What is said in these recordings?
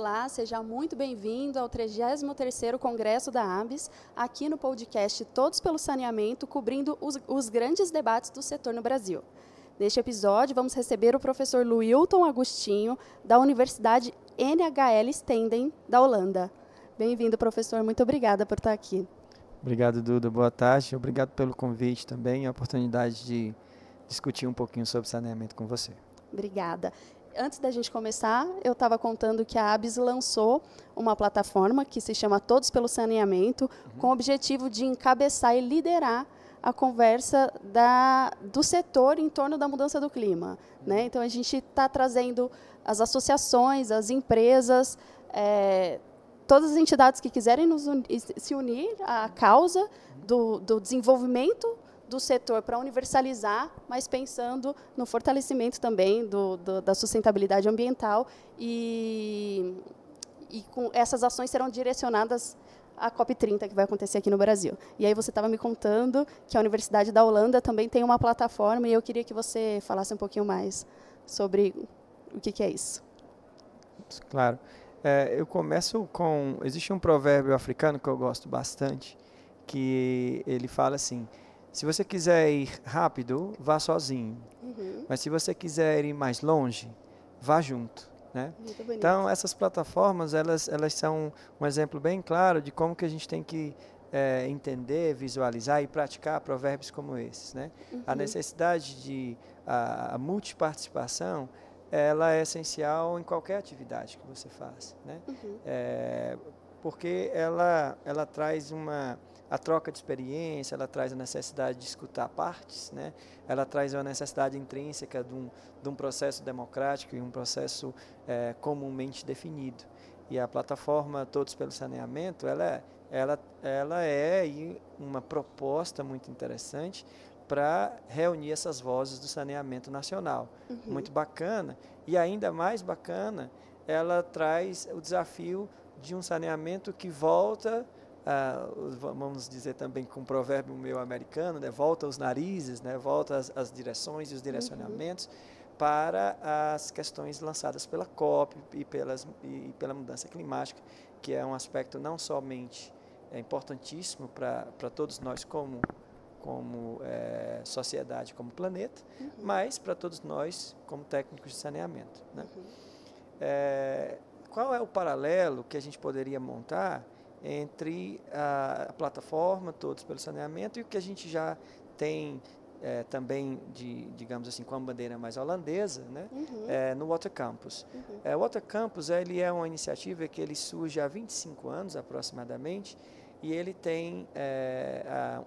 Olá, seja muito bem-vindo ao 33º Congresso da ABS, aqui no podcast Todos pelo Saneamento, cobrindo os grandes debates do setor no Brasil. Neste episódio, vamos receber o professor Luilton Agostinho, da Universidade NHL Stenden, da Holanda. Bem-vindo, professor. Muito obrigada por estar aqui. Obrigado, Duda. Boa tarde. Obrigado pelo convite também e a oportunidade de discutir um pouquinho sobre saneamento com você. Obrigada. Antes da gente começar, eu estava contando que a ABS lançou uma plataforma que se chama Todos pelo Saneamento, com o objetivo de encabeçar e liderar a conversa do setor em torno da mudança do clima, né? Então, a gente está trazendo as associações, as empresas, todas as entidades que quiserem se unir à causa do desenvolvimento do setor para universalizar, mas pensando no fortalecimento também da sustentabilidade ambiental e com essas ações serão direcionadas à COP30, que vai acontecer aqui no Brasil. E aí você estava me contando que a Universidade da Holanda também tem uma plataforma e eu queria que você falasse um pouquinho mais sobre o que é isso. Claro. Eu começo com... Existe um provérbio africano que eu gosto bastante, que ele fala assim: se você quiser ir rápido, vá sozinho. Mas se você quiser ir mais longe, vá junto, né? Então, essas plataformas, elas são um exemplo bem claro de como que a gente tem que entender, visualizar e praticar provérbios como esses, né? A necessidade de a multiparticipação, ela é essencial em qualquer atividade que você faça, né? Porque ela traz a troca de experiência, ela traz a necessidade de escutar partes, né? Ela traz a necessidade intrínseca de um processo democrático e um processo comumente definido. E a plataforma Todos pelo Saneamento, ela é uma proposta muito interessante para reunir essas vozes do saneamento nacional. Muito bacana. E ainda mais bacana, ela traz o desafio de um saneamento que volta... vamos dizer também com um provérbio meu americano, né? Volta os narizes, né? Volta as direções e os direcionamentos para as questões lançadas pela COP e pela mudança climática, que é um aspecto não somente importantíssimo para todos nós como sociedade, como planeta, mas para todos nós como técnicos de saneamento, né? Qual é o paralelo que a gente poderia montar entre a plataforma Todos pelo Saneamento e o que a gente já tem também, digamos assim, com a bandeira mais holandesa, né? No Water Campus. O Water Campus ele é uma iniciativa que ele surge há 25 anos aproximadamente e ele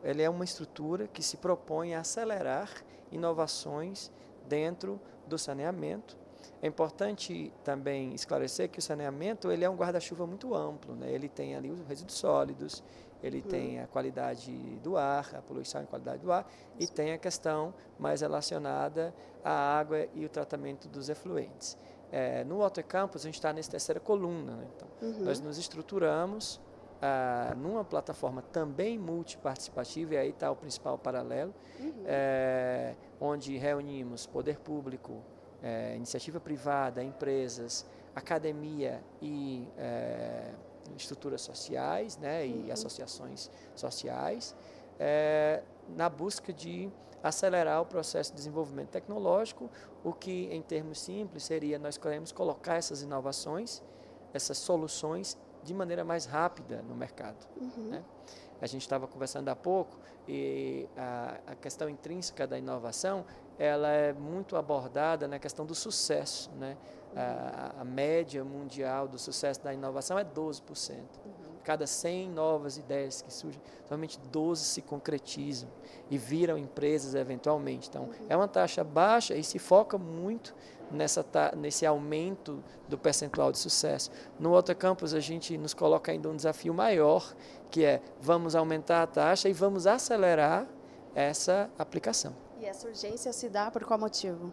ele é uma estrutura que se propõe a acelerar inovações dentro do saneamento. É importante também esclarecer que o saneamento ele é um guarda-chuva muito amplo, né? Ele tem ali os resíduos sólidos, ele tem a qualidade do ar, a poluição e qualidade do ar, e tem a questão mais relacionada à água e o tratamento dos efluentes. No Water Campus, a gente está nessa terceira coluna, né? Então, nós nos estruturamos numa plataforma também multiparticipativa, e aí está o principal paralelo, onde reunimos poder público, iniciativa privada, empresas, academia e estruturas sociais, né, e associações sociais, na busca de acelerar o processo de desenvolvimento tecnológico, o que, em termos simples, seria nós queremos colocar essas inovações, essas soluções, de maneira mais rápida no mercado, né? A gente estava conversando há pouco e a questão intrínseca da inovação, ela é muito abordada na questão do sucesso, né? A média mundial do sucesso da inovação é 12%. Cada 100 novas ideias que surgem, somente 12 se concretizam e viram empresas eventualmente. Então, é uma taxa baixa e se foca muito nesse aumento do percentual de sucesso. No Water Campus, a gente nos coloca ainda um desafio maior, que é vamos aumentar a taxa e vamos acelerar essa aplicação. E essa urgência se dá por qual motivo?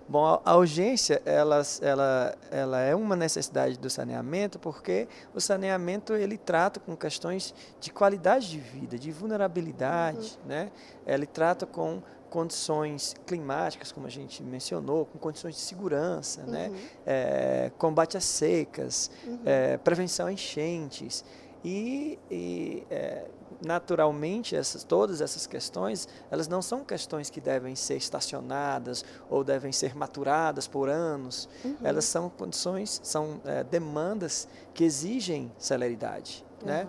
Bom, a urgência ela é uma necessidade do saneamento, porque o saneamento ele trata com questões de qualidade de vida, de vulnerabilidade, né? Ele trata com condições climáticas, como a gente mencionou, com condições de segurança, né? Combate às secas, prevenção a enchentes. Naturalmente, todas essas questões, elas não são questões que devem ser estacionadas ou devem ser maturadas por anos. Elas são condições, são demandas que exigem celeridade, né?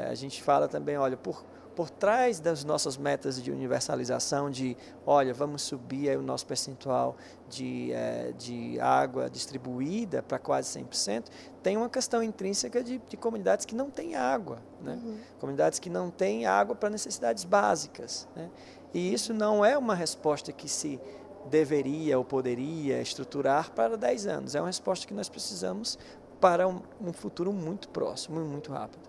A gente fala também, olha, por trás das nossas metas de universalização, olha, vamos subir aí o nosso percentual de água distribuída para quase 100%, tem uma questão intrínseca de comunidades que não têm água, né? Comunidades que não têm água para necessidades básicas, né? E isso não é uma resposta que se deveria ou poderia estruturar para 10 anos, é uma resposta que nós precisamos para um futuro muito próximo e muito rápido.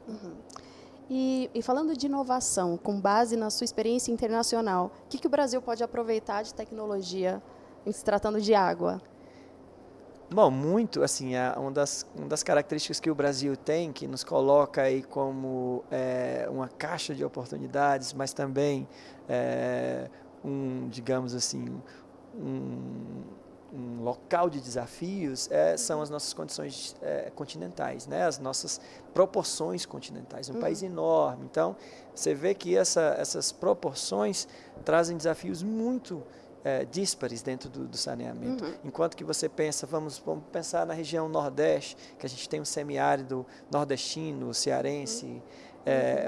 E falando de inovação, com base na sua experiência internacional, o que o Brasil pode aproveitar de tecnologia em se tratando de água? Bom, muito, assim, uma das características que o Brasil tem, que nos coloca aí como uma caixa de oportunidades, mas também digamos assim, um local de desafios, são as nossas condições continentais, né? As nossas proporções continentais, um país enorme. Então, você vê que essas proporções trazem desafios muito díspares dentro do saneamento. Enquanto que você pensa, vamos pensar na região Nordeste, que a gente tem um semiárido nordestino, cearense,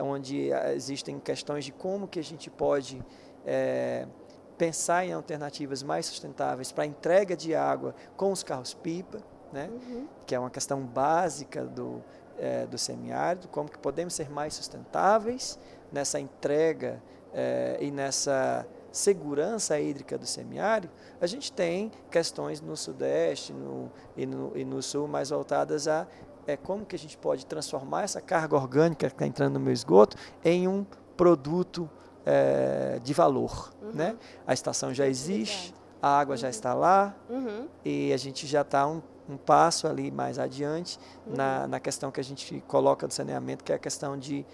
onde existem questões de como que a gente pode pensar em alternativas mais sustentáveis para a entrega de água com os carros-pipa, né? Que é uma questão básica do semiárido, como que podemos ser mais sustentáveis nessa entrega e nessa segurança hídrica do semiárido. A gente tem questões no Sudeste e no Sul mais voltadas a como que a gente pode transformar essa carga orgânica que está entrando no meu esgoto em um produto de valor, né? A estação já existe, a água já está lá e a gente já está um passo ali mais adiante na questão que a gente coloca do saneamento, que é a questão de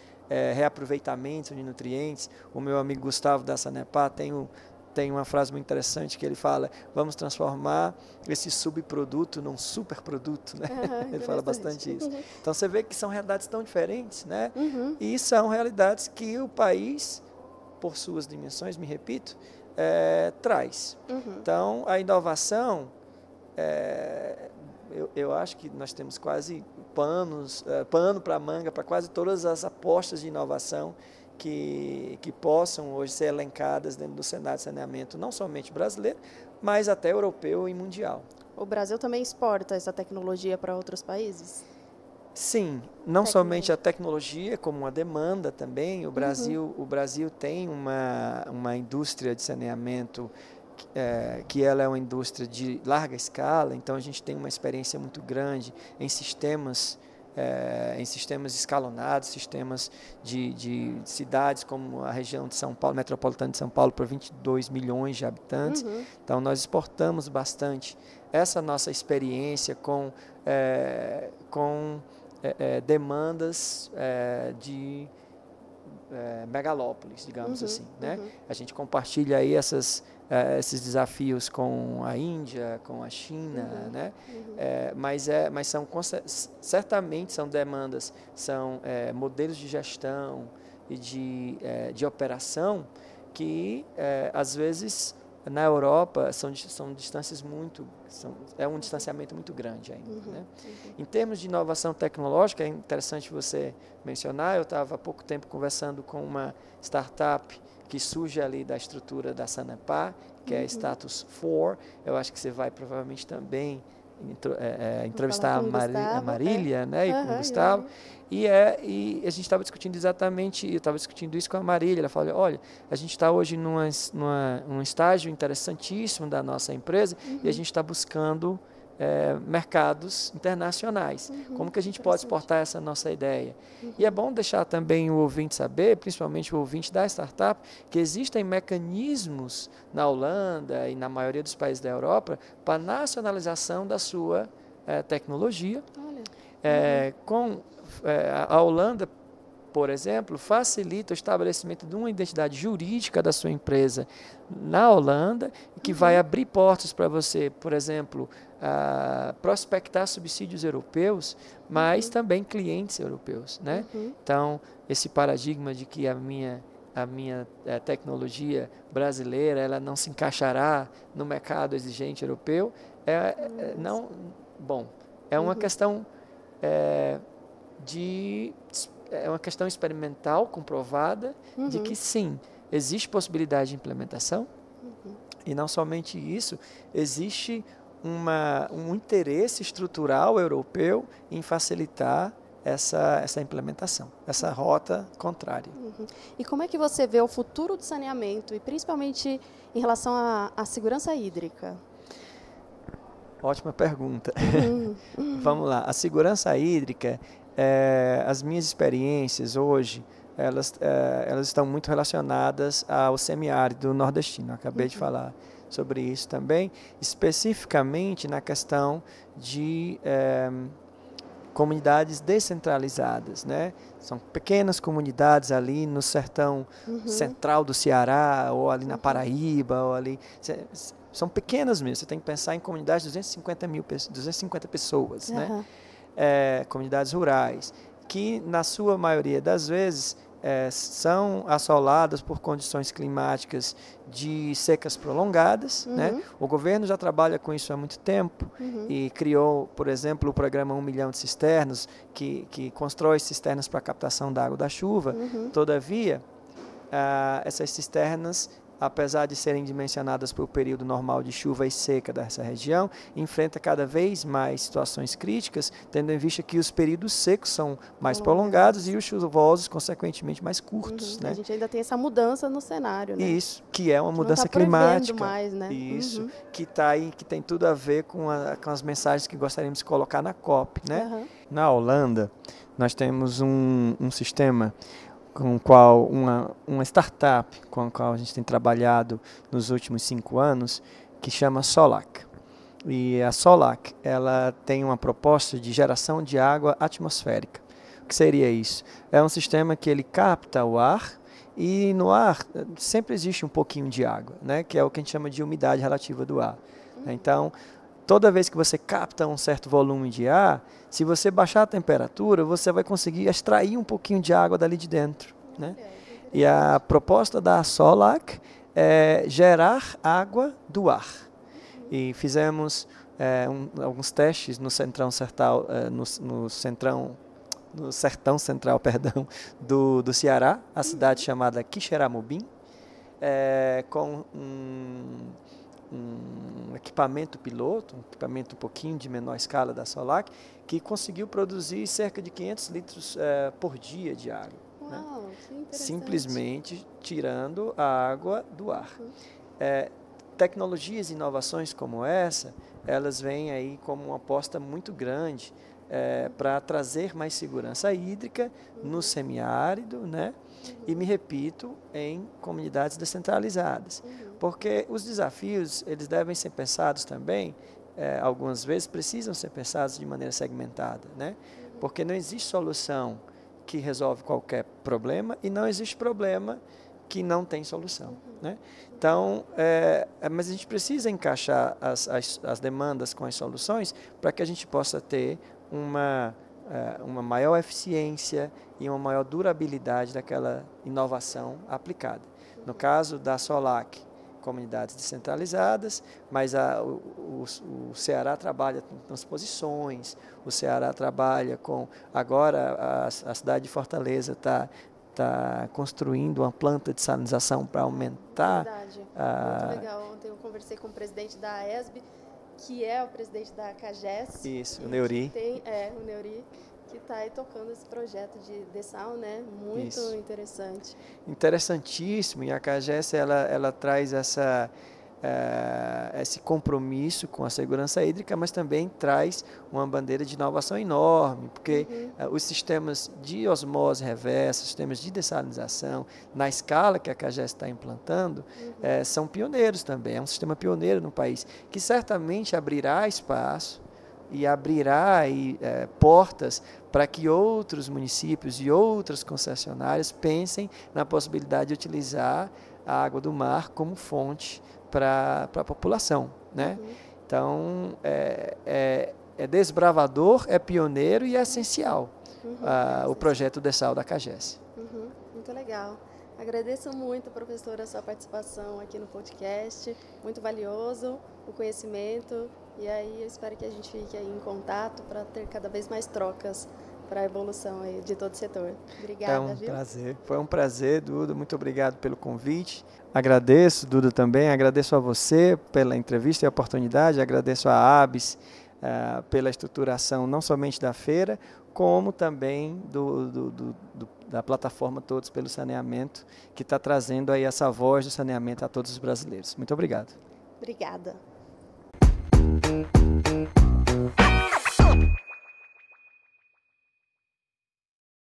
reaproveitamento de nutrientes. O meu amigo Gustavo da Sanepar tem uma frase muito interessante que ele fala: vamos transformar esse subproduto num superproduto, né? Ele fala bastante isso. Então você vê que são realidades tão diferentes, né? E são realidades que o país, por suas dimensões, me repito, traz. Então, a inovação, eu acho que nós temos quase pano para manga para quase todas as apostas de inovação que possam hoje ser elencadas dentro do cenário de saneamento, não somente brasileiro, mas até europeu e mundial. O Brasil também exporta essa tecnologia para outros países? Sim, não somente a tecnologia, como a demanda também. O Brasil tem uma indústria de saneamento que ela é uma indústria de larga escala, então a gente tem uma experiência muito grande em sistemas escalonados, sistemas de cidades como a região de São Paulo, metropolitana de São Paulo, para 22 milhões de habitantes. Então nós exportamos bastante essa nossa experiência com demandas de megalópolis, digamos assim, né? A gente compartilha aí esses desafios com a Índia, com a China, né? Mas certamente são demandas, são modelos de gestão e de operação que às vezes na Europa são distâncias é um distanciamento muito grande ainda, né? Em termos de inovação tecnológica, é interessante você mencionar, eu estava há pouco tempo conversando com uma startup que surge ali da estrutura da Sanepar, que é Status 4, eu acho que você vai provavelmente também entrevistar a Marília, né, e com o Gustavo, e a gente estava discutindo eu estava discutindo isso com a Marília, ela falou: olha, a gente está hoje num estágio interessantíssimo da nossa empresa e a gente está buscando mercados internacionais. Como que a gente pode exportar essa nossa ideia? E é bom deixar também o ouvinte saber, principalmente o ouvinte da startup, que existem mecanismos na Holanda e na maioria dos países da Europa para nacionalização da sua tecnologia. A Holanda por exemplo, facilita o estabelecimento de uma identidade jurídica da sua empresa na Holanda, que vai abrir portas para você, por exemplo, prospectar subsídios europeus, mas também clientes europeus, né? Então, esse paradigma de que a minha tecnologia brasileira ela não se encaixará no mercado exigente europeu é uma questão é uma questão experimental comprovada de que sim, existe possibilidade de implementação e não somente isso, existe um interesse estrutural europeu em facilitar essa implementação, essa rota contrária. E como é que você vê o futuro do saneamento, e principalmente em relação à segurança hídrica? Ótima pergunta. Vamos lá. A segurança hídrica, as minhas experiências hoje, elas estão muito relacionadas ao semiárido nordestino. Eu acabei de falar sobre isso também, especificamente na questão de comunidades descentralizadas, né? São pequenas comunidades ali no sertão central do Ceará, ou ali na Paraíba, ou ali... São pequenas mesmo, você tem que pensar em comunidades de 250 pessoas, né? Comunidades rurais, que na sua maioria das vezes são assoladas por condições climáticas de secas prolongadas, né? O governo já trabalha com isso há muito tempo e criou, por exemplo, o programa 1 milhão de cisternas, que constrói cisternas para captação da água da chuva. Todavia, essas cisternas, apesar de serem dimensionadas para o período normal de chuva e seca dessa região, enfrenta cada vez mais situações críticas, tendo em vista que os períodos secos são mais prolongados e os chuvosos, consequentemente, mais curtos. Né? A gente ainda tem essa mudança no cenário. Né? Isso, que é uma mudança climática. Mais, né? Isso, que está aí, que tem tudo a ver com as mensagens que gostaríamos de colocar na COP. Né? Na Holanda, nós temos um sistema com o qual uma startup com a qual a gente tem trabalhado nos últimos 5 anos, que chama Solac. E a Solac, ela tem uma proposta de geração de água atmosférica. O que seria isso? É um sistema que ele capta o ar e no ar sempre existe um pouquinho de água, né? Que é o que a gente chama de umidade relativa do ar. Então, toda vez que você capta um certo volume de ar, se você baixar a temperatura, você vai conseguir extrair um pouquinho de água dali de dentro. Né? E a proposta da Solac é gerar água do ar. E fizemos alguns testes no sertão central, do Ceará, a cidade chamada Quixeramobim, com um equipamento piloto, um equipamento um pouquinho de menor escala da Solac, que conseguiu produzir cerca de 500 litros por dia de água. Uau, né? Simplesmente tirando a água do ar. Tecnologias e inovações como essa, elas vêm aí como uma aposta muito grande para trazer mais segurança hídrica no semiárido, né? E me repito, em comunidades descentralizadas. Porque os desafios, eles devem ser pensados também, algumas vezes precisam ser pensados de maneira segmentada, né? Porque não existe solução que resolve qualquer problema e não existe problema que não tem solução. Né? Então, mas a gente precisa encaixar as demandas com as soluções para que a gente possa ter uma maior eficiência e uma maior durabilidade daquela inovação aplicada. No caso da Solac, comunidades descentralizadas, mas o Ceará trabalha com transposições, o Ceará trabalha com... Agora a cidade de Fortaleza está construindo uma planta de salinização para aumentar... Verdade, muito legal. Ontem eu conversei com o presidente da ESB, que é o presidente da CAGES. Isso, o Neuri. O Neuri, que está aí tocando esse projeto de dessal, né? Muito interessante. Interessantíssimo, e a CAGES ela traz esse compromisso com a segurança hídrica, mas também traz uma bandeira de inovação enorme, porque os sistemas de osmose reversa, sistemas de dessalinização, na escala que a CAGES está implantando, são pioneiros também, é um sistema pioneiro no país, que certamente abrirá espaço e abrirá aí, portas para que outros municípios e outras concessionárias pensem na possibilidade de utilizar a água do mar como fonte para a população, né? Então, é desbravador, é pioneiro e é essencial o projeto Dessal da CAGES. Muito legal. Agradeço muito, professora, a sua participação aqui no podcast. Muito valioso o conhecimento. E aí eu espero que a gente fique aí em contato para ter cada vez mais trocas para a evolução aí de todo o setor. Obrigada, viu? Prazer. Foi um prazer, Duda. Muito obrigado pelo convite. Agradeço, Duda, também. Agradeço a você pela entrevista e a oportunidade. Agradeço à ABS pela estruturação não somente da feira, como também da plataforma Todos pelo Saneamento, que está trazendo aí essa voz do saneamento a todos os brasileiros. Muito obrigado. Obrigada.